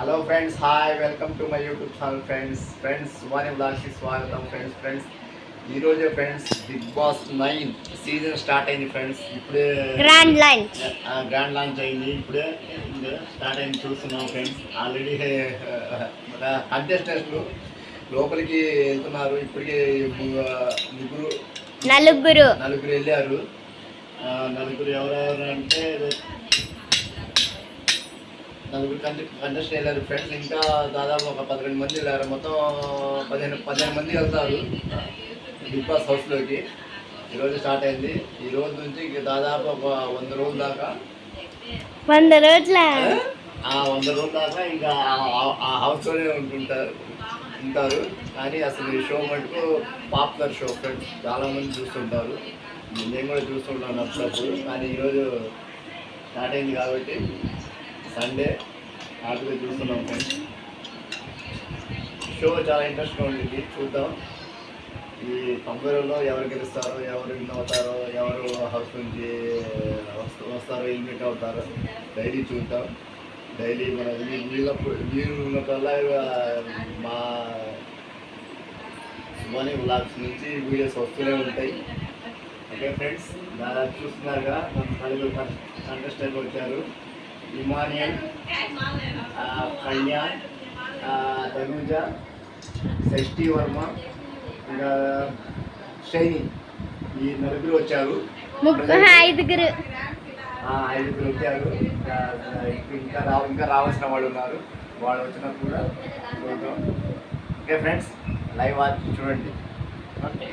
Hello friends, hi, welcome to my YouTube channel friends Vani బ్లాగ్స్కి స్వాగతం friends. ఈరోజు friends Bigg Boss 9 season start అయింది friends. ఇప్పుడే grand launch అయింది. ఇప్పుడే స్టార్ట్ అయింది, చూస్తున్నాం ఫ్రెండ్స్. ఆల్రెడీ కంటెస్టెంట్లు లోపలికి వెళ్తున్నారు. ఇప్పటికే నలుగురు వెళ్ళారు. నలుగురు ఎవరెవరు అంటే నలుగురు కంటెస్ట్ వెళ్ళారు ఫ్రెండ్స్. ఇంకా దాదాపు ఒక 12 మంది వెళ్ళారు. మొత్తం 15 మంది వెళ్తారు బిగ్ బాస్ హౌస్లోకి. ఈరోజు స్టార్ట్ అయింది. ఈ రోజు నుంచి దాదాపు ఒక 100 రోజుల దాకా 100 రోజుల దాకా ఇంకా ఆ హౌస్లోనే ఉంటారు. కానీ అసలు ఈ షో మటుకు పాపులర్ షో ఫ్రెండ్స్. చాలామంది చూస్తుంటారు, నేను కూడా చూస్తుంటాను అప్పుడప్పుడు. కానీ ఈరోజు స్టార్ట్ అయింది కాబట్టి సండే హ్యాపీగా చూస్తున్నాం ఫ్రెండ్స్. షో చాలా ఇంట్రెస్ట్గా ఉంటుంది, చూద్దాం. ఈ 90 రోజుల్లో ఎవరు గెలుస్తారో, ఎవరు విన్ అవుతారో, ఎవరు హౌస్ నుంచి వస్తారో, ఎలిమినేట్ అవుతారో డైలీ చూద్దాం. డైలీ మన వీరు ఉన్నప్పుడల్లా మా సుమని వ్లాగ్స్ నుంచి వీడియోస్ వస్తూనే ఉంటాయి. ఓకే ఫ్రెండ్స్, చూస్తున్నారుగా నలుగురు కంటెస్టెంట్ వచ్చారు. ఇమానియల్, కళ్యాణ్, తనూజ, షష్ఠి వర్మ, ఇంకా షైని, ఈ నలుగురు వచ్చారు. ఐదుగురు వచ్చారు. ఇంకా రావాల్సిన వాళ్ళు ఉన్నారు. వాళ్ళు వచ్చినప్పుడు కూడా చూద్దాం. ఓకే ఫ్రెండ్స్, లైవ్ వాచ్ చూడండి. ఓకే.